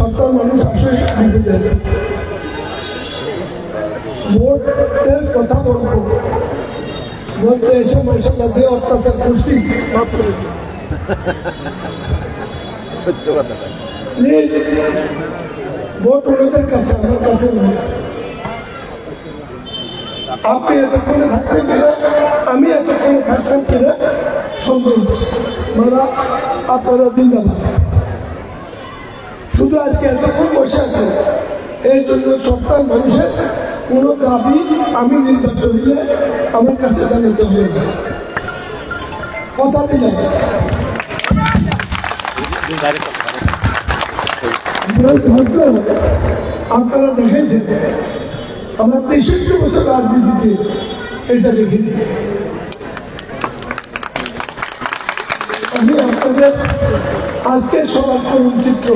সরকার মানুষ আসলে ভোটের কথা বলবো বলতে এসে মানুষের মধ্যে অত্যাচার করছি মাফ করে দিই প্লিজ ভোট ওনাদের কাছে আমার কাছে নয়। আপনি এতক্ষণে থাকতেন কিনা আমি এতক্ষণে থাকতাম কিনা সন্দেহ মারা আপনারা দিন না শুধু আজকে এতক্ষণ বসে আছে এই জন্য সরকার মানুষের কোনো দাবি আমি নির্বাচন হইলে আমার কাছে জানাতে হবে না কথা দিলাম। আপনারা দেখেছেন আমার 63 বছর রাজনীতিতে এটা দেখিনি। আমি আপনাদের আজকে সবার করুন চিত্র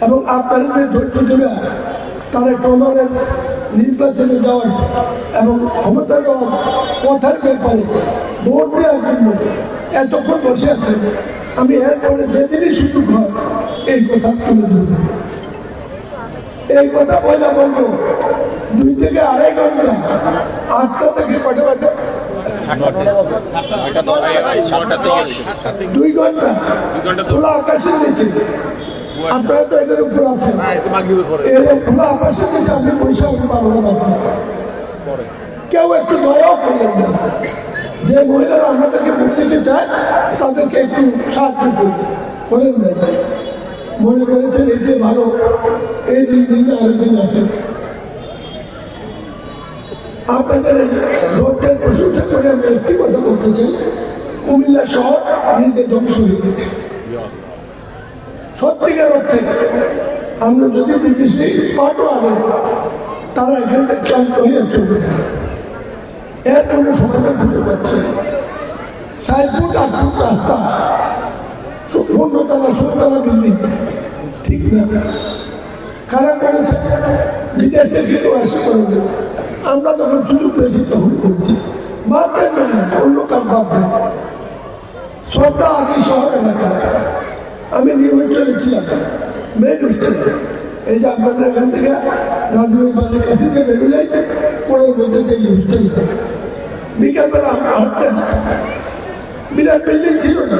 এবং আপনাদের যে ধৈর্য ধরে তারা প্রমাণের নির্বাচনে যাওয়ার এবং ক্ষমতা দেওয়ার কথার ব্যাপারে ভোট দেওয়ার জন্য এতক্ষণ বসে আছে আমি এরপরে যেদিনই সুযোগ হয় এই কথা তুলে ধরব। এই কথা বলে বলবো 2 থেকে 2.5 ঘন্টা 8টা থেকে কটা বাজে 2 ঘন্টা খোলা আকাশের নিচে আপনারা তো এটার উপর আছেন খোলা আকাশের নিচে আপনি পয়সা পাবো না কেউ একটু দয়াও করলেন না যে মহিলারা আমাদেরকে ভোট দিতে চায় তাদেরকে একটু সাহায্য করবে বলেন না মনে করেছেন এতে ভালো এই 2 দিন আরেকদিন আছে আপনাদের ভোটের প্রশংসা করে আমি একটি কথা বলতে চাই কুমিল্লা শহর নিজে ধ্বংস হয়ে গেছে সত্যিকার অর্থে আমরা যদি বিদেশে স্মার্টও আনেন তারা এখান থেকে ক্লান্ত হয়ে চলে যায় এর কোনো সমাধান খুঁজে পাচ্ছে 60 ফুট 8 ফুট রাস্তা 15 তলা 16 তলা বিল্ডিং ঠিক না কারা করেছে বিদেশ থেকে কেউ আসে করে আমরা যখন সুযোগ পেয়েছি তখন করছি বাদবেন না অন্য কাজ বাদবেন শ্রদ্ধা আদি শহর এলাকা আমি নিউ হোস্টেলে ছিলাম মেন হোস্টেলে এই যে আপনাদের এখান থেকে রাজনীতি বাজার কাছে যে বেরোলে পরের মধ্যে যে হোস্টেল বিকালবেলা আমরা হাঁটতে বিরাট বিল্ডিং ছিল না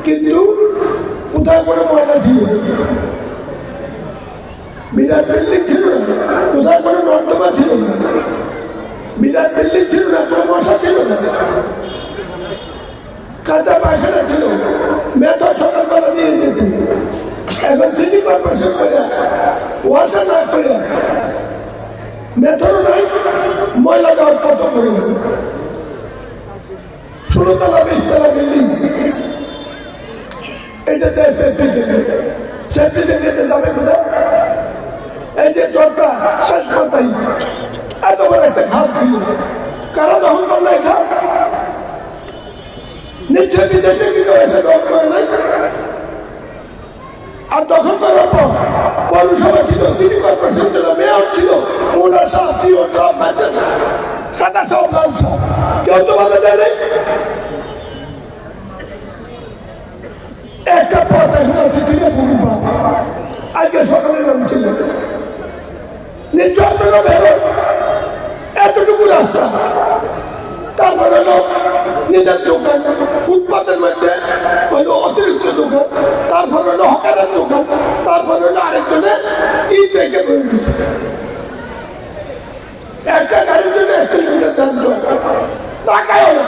কিন্তু কোথায় কোনো ময়লা ছিল বিরাট বিল্ডিং ছিল না কোথায় কোনো নর্দমা ছিল না বিরাট বিল্ডিং ছিল না কোনো মশা ছিল না কাঁচা পায়খানা ছিল মেথর সকালবেলা নিয়ে যেতে এখন সিটি কর্পোরেশন করে ওয়াশা না করে মেথরও নাই ময়লা যাওয়ার কত করে 16 তলা 20 তলা বিল্ডিং এটা দেয় সেফটি ট্যাঙ্কে যাবে কোথায় এই যে জলটা শেষ মাথায় এত বড় একটা খাল ছিল কারা দখল করলে খাল নিচে বিদেশে কিন্তু এসে দখল করে নাই আর দখল করার পর পৌরসভা ছিল সিটি কর্পোরেশন ছিল মেয়র ছিল ওনার সাহ সিও সব মাদ্রাসা সাদা সব লাল সব কেউ তো বাধা দেয় নাই একটা পথ এখন আছে ছিল পুকুর আজকে সকালে নাম ছিল নিশ্চয় আপনারা বেরো এতটুকু রাস্তা তারপর হলো নিজের দোকান ফুটপাতের মধ্যে হলো অতিরিক্ত দোকান তারপর হলো হকারের দোকান তারপর হলো আরেকজনে ঈদ রেখে বই দিচ্ছে একটা গাড়ির জন্য 1 কিলোমিটার দাম টাকায় হলো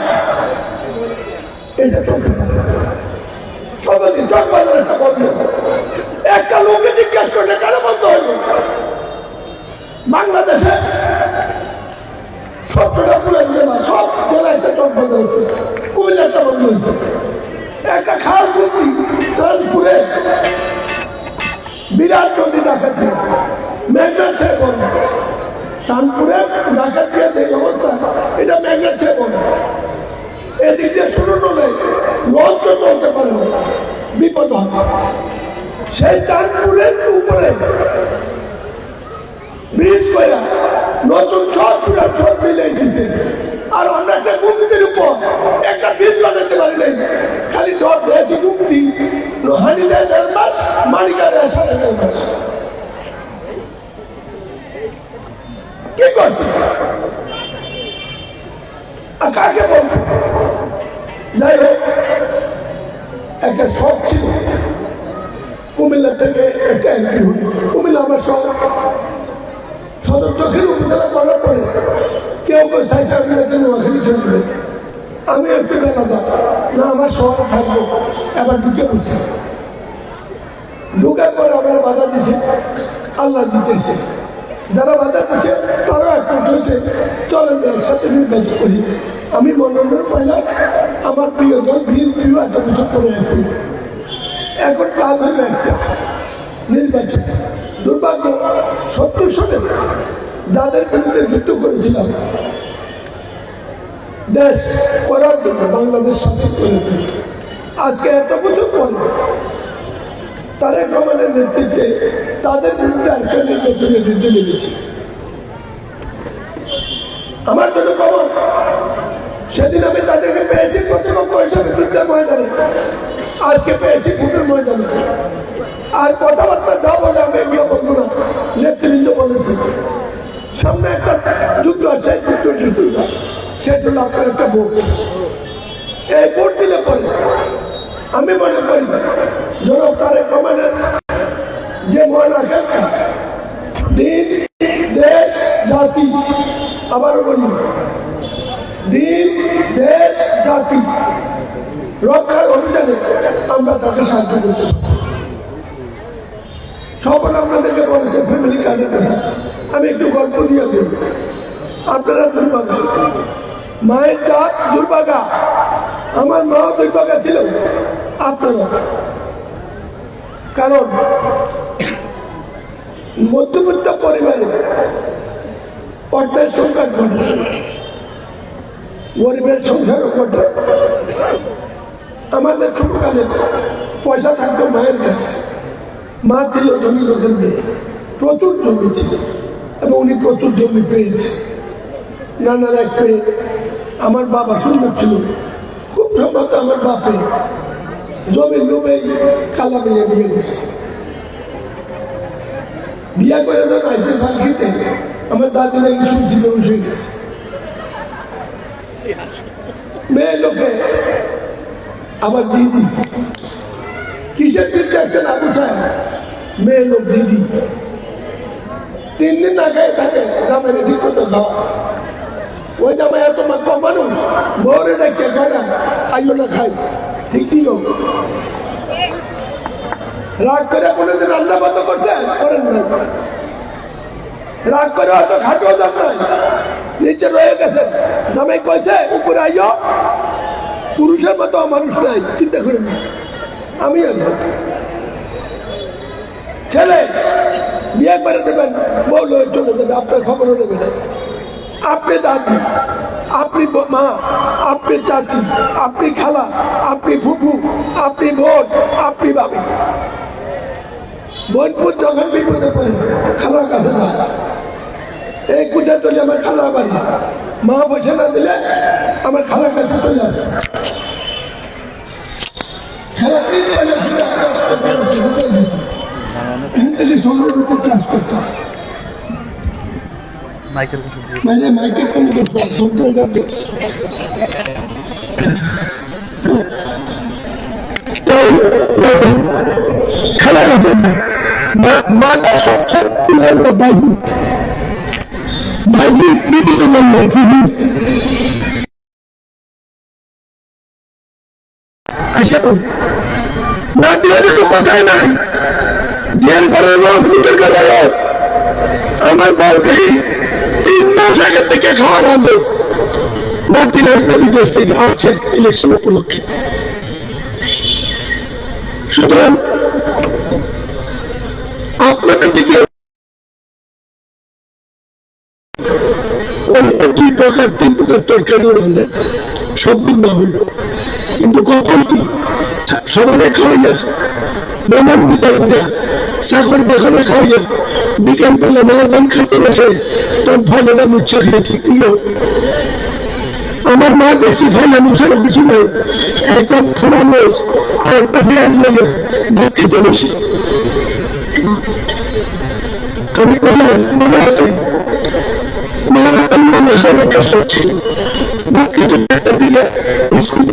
এটা চলতে পারে সবাই চক বাজার একটা বন্ধ একটা লোকে জিজ্ঞাসা করলে কেন বন্ধ হইল বাংলাদেশে 17টা পুরো জেলা সব জেলায় চক বাজার আছে কুমিল্লা একটা বন্ধ হয়েছে একটা খাল কুন্দি সালপুরে বিরাট নদী দেখাচ্ছে মেঘনার চেয়ে বড় চাঁদপুরে দেখাচ্ছে এই অবস্থা এটা মেঘনার চেয়ে বড় এদিক দিয়ে শুরু নেই লঞ্চ চলতে পারে না বিপদ হয় সেই চাঁদপুরের উপরে ব্রিজ করে নতুন সব পুরা সব মিলে দিছে আর আমরা একটা মুক্তির উপর একটা ব্রিজ বানাতে পারি নাই খালি ডর দিয়েছি মুক্তি হানি দেয় 1.5 মাস মানিকার কি করছে কাকে বলবো? যাই হোক, একটা শখ ছিল কুমিল্লা থেকে একটা এমপি হই। কুমিল্লা আমার শখ। সদর দক্ষিণ উপজেলা করার পরে কেউ কেউ চাইছে আমি যাতে নোয়াখালী চলে যাই। আমি একটু বেলা যাব না, আমার শহরে থাকবো। এবার ঢুকে বলছি, ঢুকার পরে আমার বাধা দিছে, আল্লাহ জিতেছে। যারা বাধা দিচ্ছে তারা একমত হয়েছে, চলেন একসাথে নির্বাচন করি। আমি মনোনয়ন পাইলাম, আমার প্রিয় দল বিএনপি এত বছর করে এখন কাজ হলো একটা নির্বাচন। দুর্ভাগ্য 70 সনে যাদের বিরুদ্ধে যুদ্ধ করেছিলাম দেশ করার জন্য, বাংলাদেশ স্বাধীন করে দিল, আজকে এত বছর পরে তারেক রহমানের নেতৃত্বে তাদের বিরুদ্ধে একটা নির্বাচনের যুদ্ধে নেমেছে। আমার জন্য খবর, সেদিন আমি তাদেরকে পেয়েছি কর্তৃপক্ষ হিসাবে যুদ্ধের ময়দানে, আজকে পেয়েছি ভোটের ময়দানে। আর কথাবার্তা যা বলে আমি এগিয়ে বলবো না, নেতৃবৃন্দ বলেছে সামনে একটা যুদ্ধ আছে, যুদ্ধ সেটা হলো আপনার একটা ভোট। এই ভোট দিলে পরে আমি মনে করি জনাব তারেক রহমানের যে মহান আকাঙ্ক্ষা দিন, দেশ, জাতি, আবারও বলি দিন, দেশ, জাতি রক্ষার অভিযানে আমরা তাকে সাহায্য করতে পারি। সবাই আপনাদেরকে বলেছে ফ্যামিলি কার্ডের কথা, আমি একটু গল্প দিয়ে দেব। আপনারা দুর্ভাগা, মায়ের জাত দুর্ভাগা, আমার মা দুর্ভাগা ছিল, আপনারা। কারণ মধ্যবিত্ত পরিবারে অর্থের সংকট ঘটে, গরিবের সংসারও ঘটে। আমাদের ছোটকালে পয়সা থাকতো মায়ের কাছে। মা ছিল জমি লোকের মেয়ে, প্রচুর জমি ছিল এবং উনি প্রচুর জমি পেয়েছে। নানার এক মেয়ে, আমার বাবা সুন্দর ছিল, খুব সম্ভবত আমার বাপে জমির লোভে কালা মেয়ে বিয়ে করছে। বিয়া করে যখন আইসে ধান খেতে, আমার দাদি নাকি শুনছি বেউস হয়ে গেছে। মেয়ে লোকে আবার জিদি, কিসের দিতে একটা না বুঝায়, মেয়ে লোক জিদি 3 দিন না খায় থাকে, জামাই ঠিক মতো খাওয়া। ওই জামাই এত কম মানুষ, বউরে ডাকতে খায় না, আইও না খাই, ঠিক কি হোক। রাগ করে কোনোদিন রান্না বন্ধ করছে, করেন না। রাগ করে হয়তো খাটুয়া যান নাই, নিচে রয়ে গেছে, জামাই কইছে উপরে আইও। পুরুষের মতো মানুষ নাই, চিন্তা করেন না। আমি ছেলে বিয়ে করে দেবেন, বউ লয়ে চলে যাবে, আপনার খবরও নেবে না। আপনি দাদি, আপনি মা, আপনি চাচি, আপনি খালা, আপনি ফুফু, আপনি বোন, আপনি বাবি। বোনপুর যখন বিপদে পড়ে খালার কাছে যায়, এই কুচা চলে আমার খালার বাড়ি, মা পয়সা না দিলে আমার খালার কাছে চলে আসে। খেলা 3 বেলা ছিল, শহরের উপর ক্লাস করতাম। মাইকেল খেলা গেছে মাটা সবচেয়ে বাইক বিভিন্ন আশা করি না দিয়ে তো কথাই নাই। জেল করে আমার বলকে 3 মাস আগে থেকে খাওয়া বন্ধ। নাতিরা বিদেশ থেকে আসছে ইলেকশন উপলক্ষে। সুতরাং আপনাদের দিকে 2 প্রকার 3 প্রকার তরকারি রান্ধে, সবদিন না হইল, কিন্তু কখন কি সবাই খাওয়াইয়া ব্রাহ্মণ বিতরণ দেয়া, চাকর দেখানো খাওয়াইয়া বিকেল বেলা মালাদান খাইতে বসে, তোর ভালোটা মুচ্ছা খেয়ে ঠিক নিল। আমার মা দেখছি ফেলে মুছানো কিছু নেই, একটা ফোড়া মোষ আর একটা পেঁয়াজ লেগে ভাত খেতে বসি। আমি বললাম মনে আছে মারা মানুষ অনেক কষ্ট ছিল, ভাত খেতে পেতে দিলে স্কুল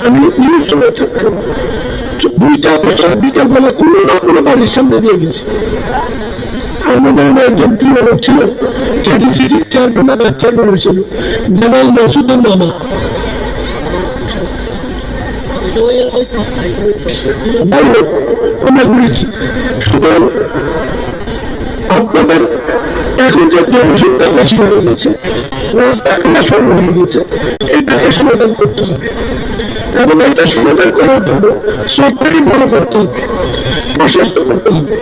আমি নিউজে থাকতাম, দুইটা বছর বিকাল বেলা কোনো না কোনো বাড়ির সামনে দিয়ে গেছি। আমাদের একজন প্রিয় লোক ছিল, কেডিসিসি চেয়ারম্যান চেয়ারম্যান হয়েছিল, জেনারেল মাসুদের মামা। যাই হোক আমরা ঘুরেছি। সুতরাং আপনাদের এখন যে জনসংখ্যা বেশি হয়ে গেছে, রাস্তাঘাট সরল হয়ে গেছে, এটাকে সমাধান করতে হবে এবং এটা সমাধান করার জন্য সরকারি বড় করতে হবে, প্রশস্ত করতে হবে।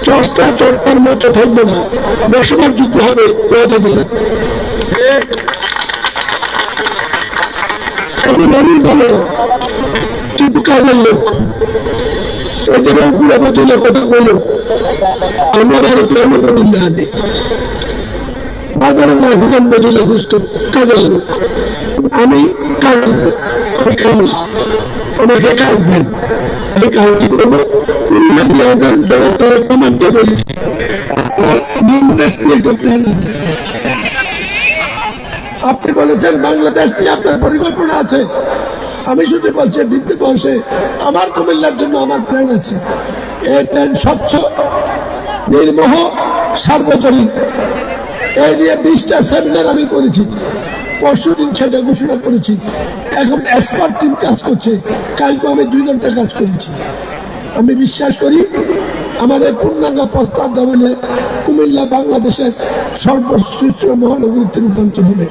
চর্চা চর্চার মতো থাকবে না, বসবাসযোগ্য হবে কথা দিলেন। আমি ভালো কিন্তু কাজের লোক, এদের পুরা বছরের কথা বললো আমরা ভারতে আমরা আনে বাজারে যায় হুকান বদলে বুঝতো কাজের লোক। আমি কাজ আমি কাজ আমাকে কাজ দেন, আমি কাজটি করবো। আপনি বলেছেন বাংলাদেশ নিয়ে আপনার পরিকল্পনা আছে, আমি শুধু বলছি বৃদ্ধ বয়সে আমার কুমিল্লার জন্য আমার প্ল্যান আছে। এই প্ল্যান স্বচ্ছ, নির্মোহ, সার্বজনীন। এই নিয়ে 20টা সেমিনার আমি করেছি, পরশুদিন সেটা ঘোষণা করেছি। এখন এক্সপার্ট টিম কাজ করছে, কালকে আমি 2 ঘন্টা কাজ করেছি। আমি বিশ্বাস করি আমাদের পূর্ণাঙ্গ প্রস্তাব দেবেন কুমিল্লা বাংলাদেশের সর্বশ্রেষ্ঠ মহানগরীতে রূপান্তর হবে।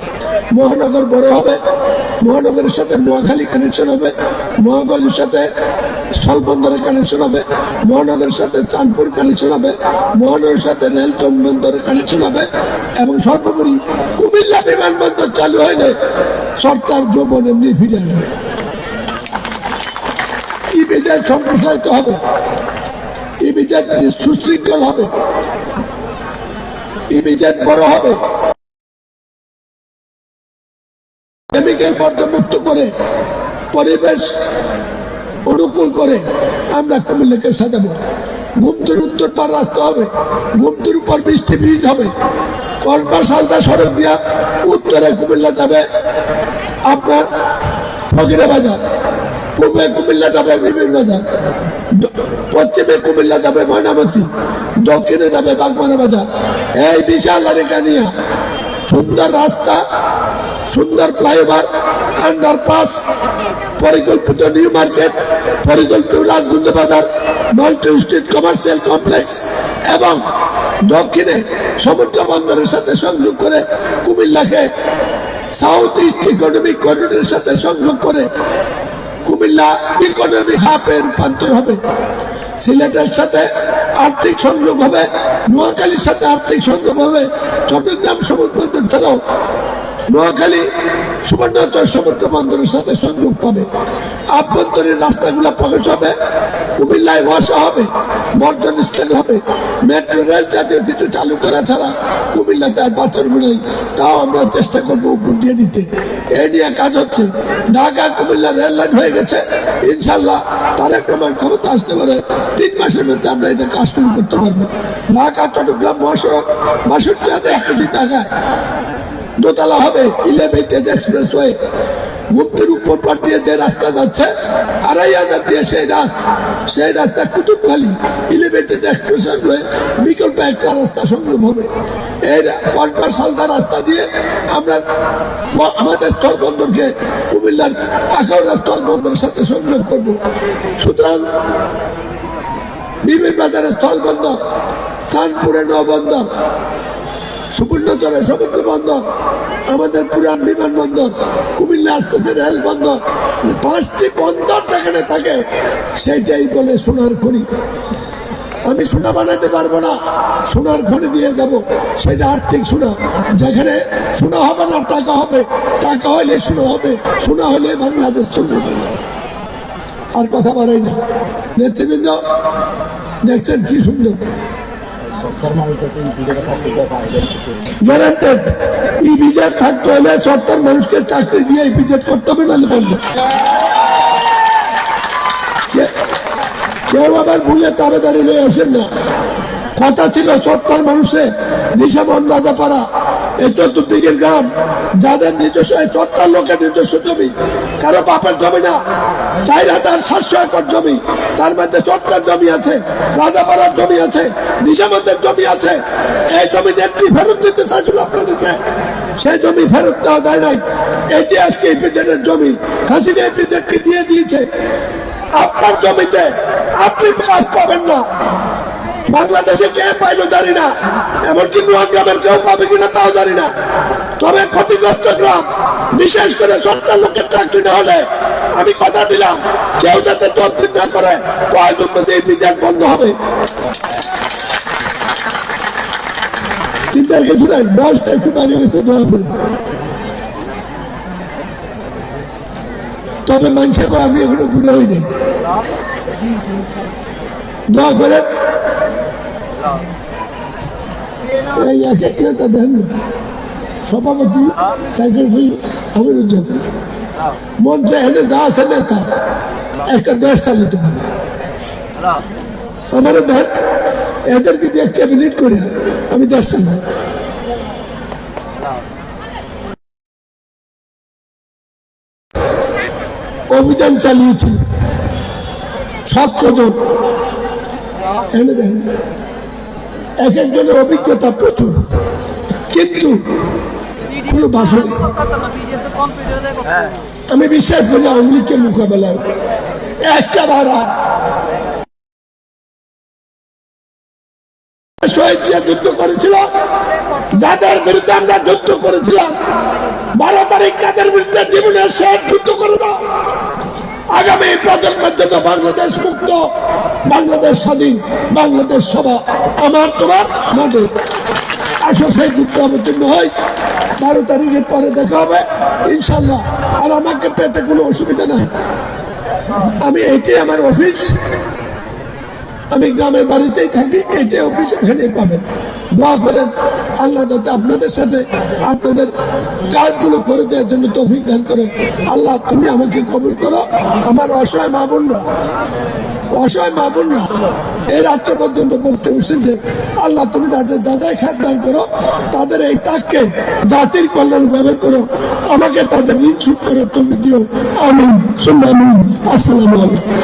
মহানগর বড় হবে, মহানগরের সাথে নোয়াখালী কানেকশন হবে, মহানগরের সাথে স্থলবন্দরের কানেকশন হবে, মহানগরের সাথে চাঁদপুর কানেকশন হবে, মহানগরের সাথে রেলটন বন্দরের কানেকশন হবে এবং সর্বোপরি কুমিল্লা বিমানবন্দর চালু হলে সরকার যৌবন এমনি ফিরে আসবে। ইপিজেড সম্প্রসারিত হবে, ইপিজেড সুশৃঙ্খল হবে, ইপিজেড বড় হবে, কেমিক্যাল বর্জ্যমুক্ত করে পরিবেশ অনুকূল করে আমরা কুমিল্লাকে সাজাবো। ঘুমতুর উত্তর পার রাস্তা হবে, ঘুমতুর উপর 20টি ব্রিজ হবে, কলপা সালদা সড়ক দিয়া উত্তরে কুমিল্লা যাবে আপনার ফকিরা বাজার, পূর্বে কুমিল্লা যাবে বিবির বাজার, পশ্চিমে কুমিল্লা যাবে ময়নামতি, দক্ষিণে যাবে বাগমারা বাজার। এই বিশাল রেখা নিয়ে সুন্দর রাস্তা, সুন্দর ফ্লাইওভার, আন্ডারপাস, পরিকল্পিত নিউ মার্কেট, পরিকল্পিত রাজগুন্দ বাজার, মাল্টি স্ট্রিট কমার্শিয়াল কমপ্লেক্স এবং দক্ষিণে সমুদ্র বন্দরের সাথে সংযোগ করে কুমিল্লাকে সাউথ ইস্ট ইকোনমিক করিডোরের সাথে সংযোগ করে কুমিল্লা ইকোনমিক হাবে রূপান্তর হবে। সিলেটের সাথে আর্থিক সংযোগ হবে, নোয়াখালীর সাথে আর্থিক সংযোগ হবে, চট্টগ্রাম সমুদ্র বন্দর ছাড়াও নোয়াখালী সুবর্ণচর সমুদ্র বন্দরের সাথে সংযোগ পাবে। আভ্যন্তরীণ রাস্তাগুলো প্রকাশ হবে, কুমিল্লায় ওয়াসা হবে, বর্জন স্ট্যান্ড হবে, মেট্রো রেল জাতীয় কিছু চালু করা ছাড়া কুমিল্লাতে আর বাঁচার নেই। তাও আমরা চেষ্টা করবো উপর দিয়ে নিতে। এই নিয়ে কাজ হচ্ছে। ঢাকা কুমিল্লা রেল লাইন হয়ে গেছে, ইনশাল্লাহ তারেক রহমান ক্ষমতা আসতে পারে 3 মাসের মধ্যে আমরা এটা কাজ শুরু করতে পারবো। ঢাকা চট্টগ্রাম মহাসড়ক 62,000 কোটি টাকায় দোতলা হবে, এলিভেটেড এক্সপ্রেসওয়ে। মুক্তির উপর পার দিয়ে যে রাস্তা যাচ্ছে 2,500 দিয়ে সেই রাস্তা কুতুবখালী এলিভেটেড এক্সপ্রেসওয়ে বিকল্প একটা রাস্তা সংযোগ হবে। এই কনপার সালদা রাস্তা দিয়ে আমরা আমাদের স্থলবন্দরকে কুমিল্লার আখাউড়া স্থলবন্দরের সাথে সংযোগ করব। সুতরাং বিবির বাজারে স্থলবন্দর, চাঁদপুরে নৌবন্দর, সুবর্ণচরে সমুদ্র বন্দর, আমাদের পুরান বিমানবন্দর, কুমিল্লা আসতেছে রেল বন্দর, 5টি বন্দর যেখানে থাকে সেইটাই বলে সোনার খনি। আমি সোনা বানাতে পারবো না, সোনার খনি দিয়ে যাব, সেটা আর্থিক সোনা। যেখানে সোনা হবে না টাকা হবে, টাকা হলে সোনা হবে, সোনা হলে বাংলাদেশ চলবে। আর কথা বাড়াই না। নেতৃবৃন্দ দেখছেন কি সুন্দর গ্যারান্টেড ইপিজেড থাকতে হলে সরকার মানুষকে চাকরি দিয়ে ইপিজেড করতে হবে, নাহলে বলবে। কেউ আবার ভুলে তাবেদারি লয়ে আসেন না। কথা ছিল সরকার মানুষে নিশামন রাজাপাড়া এই চতুর্দিকের গ্রাম যাদের নিজস্ব সরকার লোকের নিজস্ব জমি, কারো বাপের জমি না, 4,700 একর জমি, তার মধ্যে সরকার জমি আছে, রাজাপাড়ার জমি আছে, নিশামন্দের জমি আছে। এই জমি নেত্রী ফেরত দিতে চাইছিল আপনাদেরকে, সেই জমি ফেরত দেওয়া যায় নাই। এটি আজকে ইপিজেডের জমি, হাসিনা ইপিজেডকে দিয়ে দিয়েছে। আপনার জমিতে আপনি কাজ পাবেন না। বাংলাদেশে কে পাইলো জানি না, এমনকি নোয়াগ্রামের কেউ পাবে কিনা তাও জানি না। তবে ক্ষতিগ্রস্ত গ্রাম, বিশেষ করে সরকার লোকের চাকরি না হলে আমি কথা দিলাম কেউ যাতে তদবির না করে, প্রয়োজন মধ্যে এই বিজেট বন্ধ হবে। চিন্তার কিছু নাই, বয়সটা একটু বাড়িয়ে গেছে, তবে মানুষের আমি এখনো বুড়ো হইনি। দোয়া করেন। এই এক এক নেতা দেন না, সভাপতি, সেক্রেটারি, আমিরুজ্জামান মঞ্চে এনে যা আছে নেতা, একটা দেশ চালিত পারে। আমার দেন এদেরকে দিয়ে ক্যাবিনেট করে আমি দেশ চালাই। অভিযান চালিয়েছিল 17 জন এনে দেন, এক একজনের অভিজ্ঞতা প্রচুর, কিন্তু কোনো ভাষণ। আমি বিশ্বাস করি আওয়ামী লীগকে মোকাবেলায় একটা ভাড়া শহীদ জিয়া যুদ্ধ করেছিল, যাদের বিরুদ্ধে আমরা যুদ্ধ করেছিলাম 12 তারিখ তাদের বিরুদ্ধে জীবনের শেষ যুদ্ধ করে দাও। আগামী প্রজন্মের জন্য বাংলাদেশ মুক্ত, বাংলাদেশ স্বাধীন, বাংলাদেশ সভা আমার তোমার আমাদের। আসো সেই যুদ্ধ অবতীর্ণ হয়। 12 তারিখের পরে দেখা হবে ইনশাল্লাহ। আর আমাকে পেতে কোনো অসুবিধা নাই, আমি এইটাই আমার অফিস, আমি গ্রামের বাড়িতেই থাকি, এটাই অফিস, এখানেই পাবেন। দোয়া করেন আল্লাহ যাতে আপনাদের সাথে আপনাদের কাজগুলো করে দেওয়ার জন্য তৌফিক দান করে। আল্লাহ তুমি আমাকে কবুল করো। আমার অসহায় মা বোনরা এই রাত্র পর্যন্ত বলতে বসেছে, আল্লাহ তুমি তাদের দাদাই খাত দান করো, তাদের এই তাককে জাতির কল্যাণ ব্যবহার করো, আমাকে তাদের ঋণ শোধ করে তুমি দিও। আমিন সুম্মা আমিন। আসসালামু আলাইকুম।